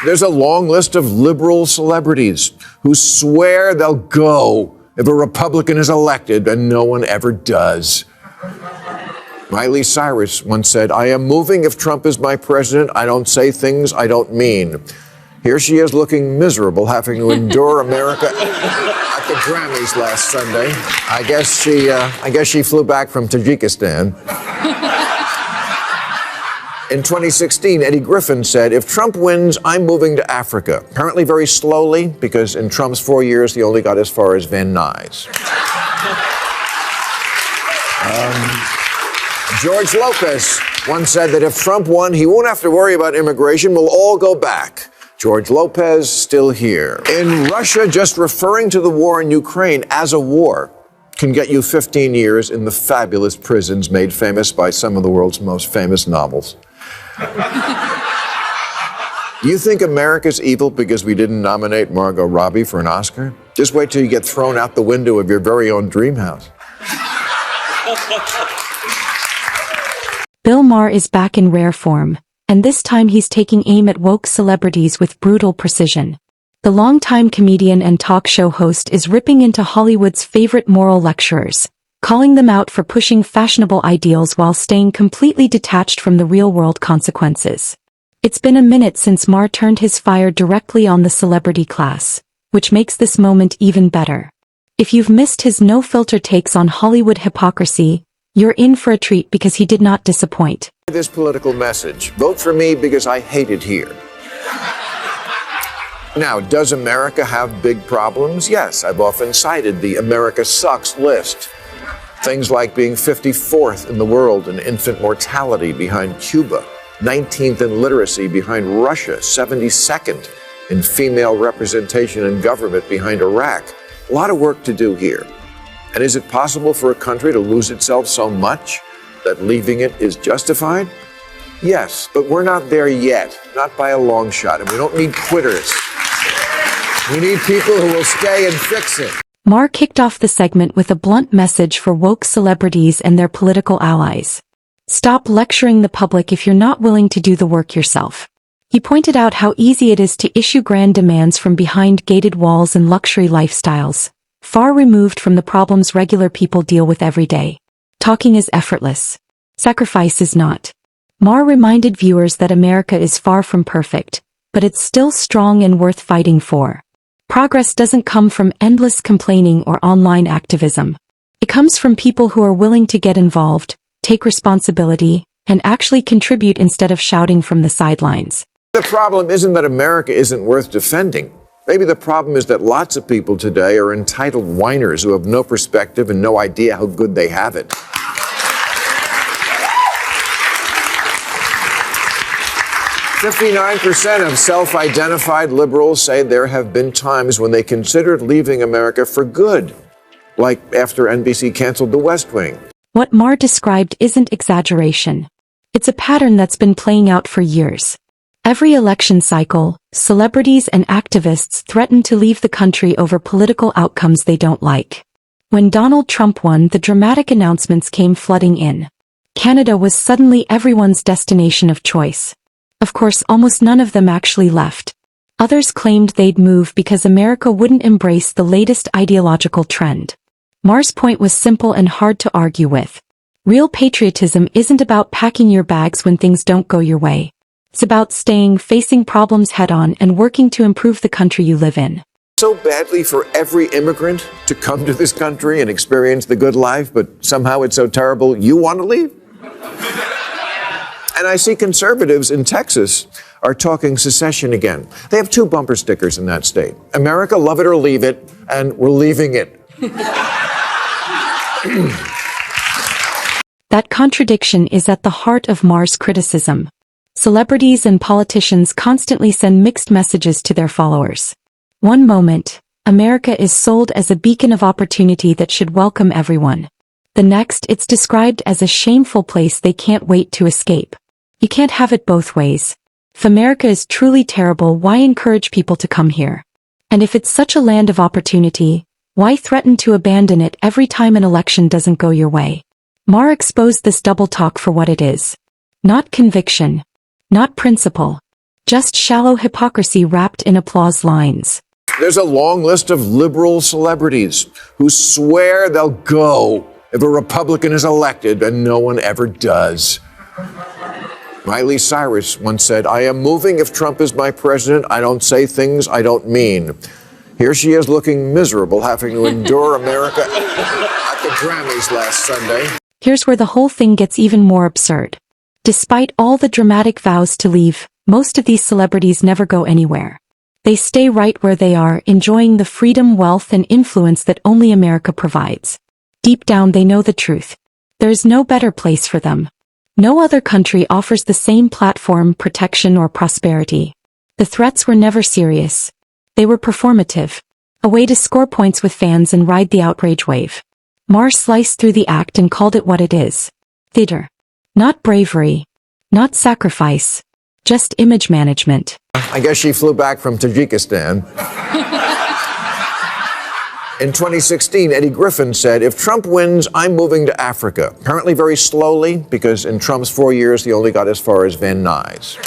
There's a long list of liberal celebrities who swear they'll go if a Republican is elected, and no one ever does. Miley Cyrus once said, "I am moving if Trump is my president. I don't say things I don't mean." Here she is looking miserable, having to endure America at the Grammys last Sunday. I guess she flew back from Tajikistan. In 2016, Eddie Griffin said, "If Trump wins, I'm moving to Africa." Apparently very slowly, because in Trump's 4 years, he only got as far as Van Nuys. George Lopez once said that if Trump won, he won't have to worry about immigration. We'll all go back. George Lopez still here. In Russia, just referring to the war in Ukraine as a war can get you 15 years in the fabulous prisons made famous by some of the world's most famous novels. You think America's evil because we didn't nominate Margot Robbie for an Oscar? Just wait till you get thrown out the window of your very own dream house. Bill Maher is back in rare form, and this time he's taking aim at woke celebrities with brutal precision. The longtime comedian and talk show host is ripping into Hollywood's favorite moral lecturers, calling them out for pushing fashionable ideals while staying completely detached from the real-world consequences. It's been a minute since Maher turned his fire directly on the celebrity class, which makes this moment even better. If you've missed his no-filter takes on Hollywood hypocrisy, you're in for a treat because he did not disappoint. This political message: vote for me because I hate it here. Now, does America have big problems? Yes, I've often cited the America Sucks list. Things like being 54th in the world in infant mortality behind Cuba, 19th in literacy behind Russia, 72nd in female representation in government behind Iraq. A lot of work to do here. And is it possible for a country to lose itself so much that leaving it is justified? Yes, but we're not there yet, not by a long shot, and we don't need quitters. We need people who will stay and fix it. Maher kicked off the segment with a blunt message for woke celebrities and their political allies. Stop lecturing the public if you're not willing to do the work yourself. He pointed out how easy it is to issue grand demands from behind gated walls and luxury lifestyles, far removed from the problems regular people deal with every day. Talking is effortless. Sacrifice is not. Maher reminded viewers that America is far from perfect, but it's still strong and worth fighting for. Progress doesn't come from endless complaining or online activism. It comes from people who are willing to get involved, take responsibility, and actually contribute instead of shouting from the sidelines. The problem isn't that America isn't worth defending. Maybe the problem is that lots of people today are entitled whiners who have no perspective and no idea how good they have it. 59% of self-identified liberals say there have been times when they considered leaving America for good, like after NBC canceled The West Wing. What Maher described isn't exaggeration. It's a pattern that's been playing out for years. Every election cycle, celebrities and activists threaten to leave the country over political outcomes they don't like. When Donald Trump won, the dramatic announcements came flooding in. Canada was suddenly everyone's destination of choice. Of course, almost none of them actually left. Others claimed they'd move because America wouldn't embrace the latest ideological trend. Maher's point was simple and hard to argue with. Real patriotism isn't about packing your bags when things don't go your way. It's about facing problems head-on and working to improve the country you live in. So badly for every immigrant to come to this country and experience the good life, but somehow it's so terrible you want to leave? And I see conservatives in Texas are talking secession again. They have two bumper stickers in that state: America, love it or leave it, and we're leaving it. That contradiction is at the heart of Maher's criticism. Celebrities and politicians constantly send mixed messages to their followers. One moment, America is sold as a beacon of opportunity that should welcome everyone. The next, it's described as a shameful place they can't wait to escape. You can't have it both ways. If America is truly terrible, why encourage people to come here? And if it's such a land of opportunity, why threaten to abandon it every time an election doesn't go your way? Maher exposed this double talk for what it is. Not conviction. Not principle. Just shallow hypocrisy wrapped in applause lines. There's a long list of liberal celebrities who swear they'll go if a Republican is elected, and no one ever does. Miley Cyrus once said, "I am moving if Trump is my president. I don't say things I don't mean." Here she is looking miserable, having to endure America at the Grammys last Sunday. Here's where the whole thing gets even more absurd. Despite all the dramatic vows to leave, most of these celebrities never go anywhere. They stay right where they are, enjoying the freedom, wealth, and influence that only America provides. Deep down, they know the truth. There's no better place for them. No other country offers the same platform, protection, or prosperity. The threats were never serious. They were performative. A way to score points with fans and ride the outrage wave. Maher sliced through the act and called it what it is. Theater. Not bravery. Not sacrifice. Just image management. I guess she flew back from Tajikistan. In 2016, Eddie Griffin said, "If Trump wins, I'm moving to Africa." Apparently very slowly, because in Trump's 4 years, he only got as far as Van Nuys.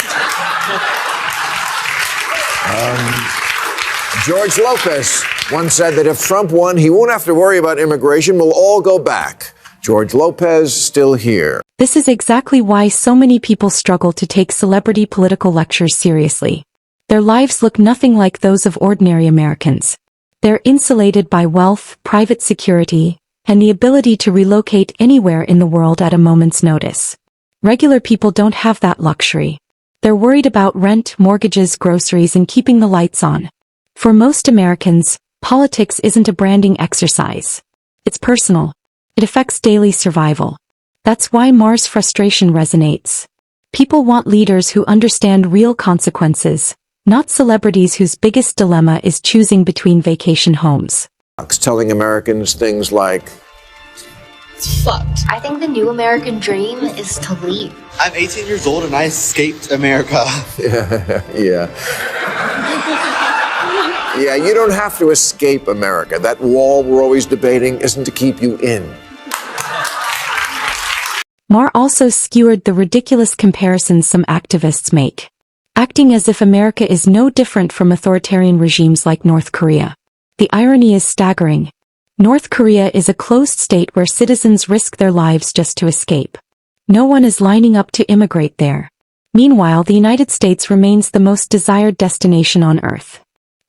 George Lopez once said that if Trump won, he won't have to worry about immigration. We'll all go back. George Lopez still here. This is exactly why so many people struggle to take celebrity political lectures seriously. Their lives look nothing like those of ordinary Americans. They're insulated by wealth, private security, and the ability to relocate anywhere in the world at a moment's notice. Regular people don't have that luxury. They're worried about rent, mortgages, groceries, and keeping the lights on. For most Americans, politics isn't a branding exercise. It's personal. It affects daily survival. That's why Maher's frustration resonates. People want leaders who understand real consequences, not celebrities whose biggest dilemma is choosing between vacation homes. Telling Americans things like, It's fucked. I think the new American dream is to leave. I'm 18 years old and I escaped America. yeah. Yeah, you don't have to escape America. That wall we're always debating isn't to keep you in. Maher also skewered the ridiculous comparisons some activists make, acting as if America is no different from authoritarian regimes like North Korea. The irony is staggering. North Korea is a closed state where citizens risk their lives just to escape. No one is lining up to immigrate there. Meanwhile, the United States remains the most desired destination on Earth.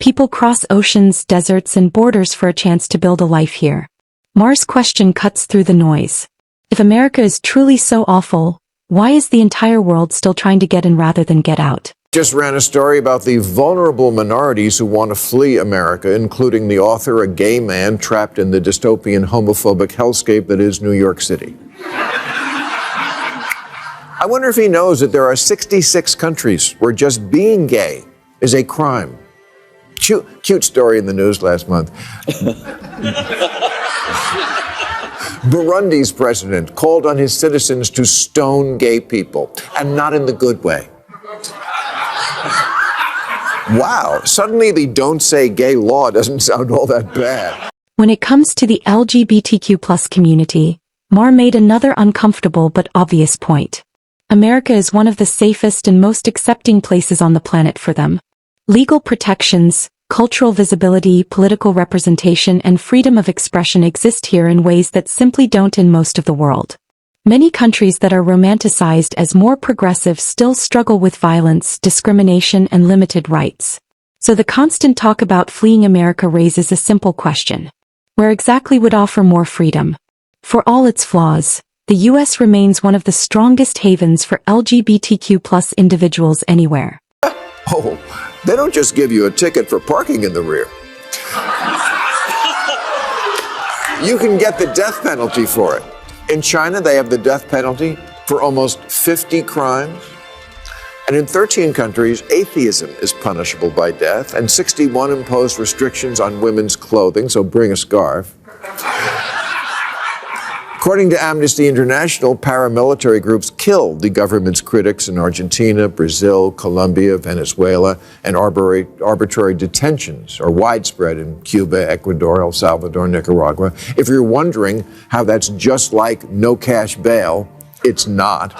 People cross oceans, deserts, and borders for a chance to build a life here. Maher's question cuts through the noise. If America is truly so awful, why is the entire world still trying to get in rather than get out? Just ran a story about the vulnerable minorities who want to flee America, including the author, a gay man trapped in the dystopian homophobic hellscape that is New York City. I wonder if he knows that there are 66 countries where just being gay is a crime. Cute story in the news last month. Burundi's president called on his citizens to stone gay people, and not in the good way. Wow, suddenly the don't say gay law doesn't sound all that bad. When it comes to the LGBTQ+ community, Maher made another uncomfortable but obvious point. America is one of the safest and most accepting places on the planet for them. Legal protections, cultural visibility, political representation, and freedom of expression exist here in ways that simply don't in most of the world. Many countries that are romanticized as more progressive still struggle with violence, discrimination, and limited rights. So the constant talk about fleeing America raises a simple question. Where exactly would offer more freedom? For all its flaws, the U.S. remains one of the strongest havens for LGBTQ+ individuals anywhere. Oh, they don't just give you a ticket for parking in the rear. You can get the death penalty for it. In China, they have the death penalty for almost 50 crimes. And in 13 countries, atheism is punishable by death, and 61 impose restrictions on women's clothing, so bring a scarf. According to Amnesty International, paramilitary groups killed the government's critics in Argentina, Brazil, Colombia, Venezuela, and arbitrary detentions are widespread in Cuba, Ecuador, El Salvador, Nicaragua. If you're wondering how that's just like no cash bail, it's not.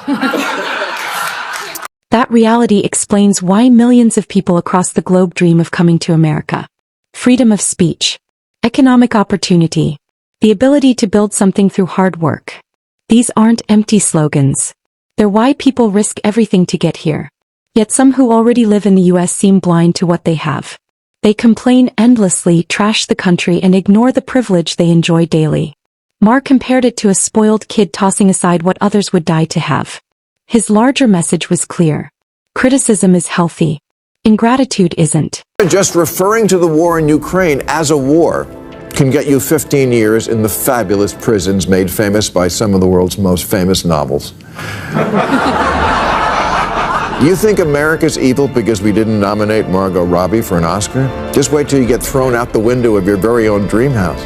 That reality explains why millions of people across the globe dream of coming to America. Freedom of speech. Economic opportunity. The ability to build something through hard work. These aren't empty slogans. They're why people risk everything to get here. Yet some who already live in the US seem blind to what they have. They complain endlessly, trash the country, and ignore the privilege they enjoy daily. Maher compared it to a spoiled kid tossing aside what others would die to have. His larger message was clear. Criticism is healthy. Ingratitude isn't. Just referring to the war in Ukraine as a war can get you 15 years in the fabulous prisons made famous by some of the world's most famous novels. You think America's evil because we didn't nominate Margot Robbie for an Oscar? Just wait till you get thrown out the window of your very own dream house.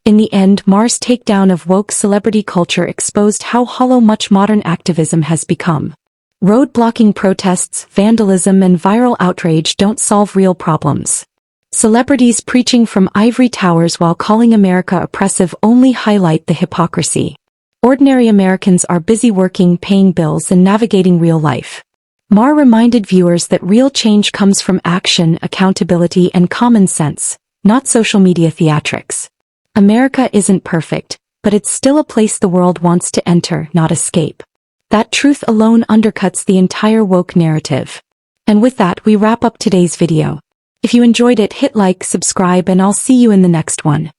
In the end, Maher's takedown of woke celebrity culture exposed how hollow much modern activism has become. Road-blocking protests, vandalism, and viral outrage don't solve real problems. Celebrities preaching from ivory towers while calling America oppressive only highlight the hypocrisy. Ordinary Americans are busy working, paying bills, and navigating real life. Maher reminded viewers that real change comes from action, accountability, and common sense, not social media theatrics. America isn't perfect, but it's still a place the world wants to enter, not escape. That truth alone undercuts the entire woke narrative. And with that, we wrap up today's video. If you enjoyed it, hit like, subscribe, and I'll see you in the next one.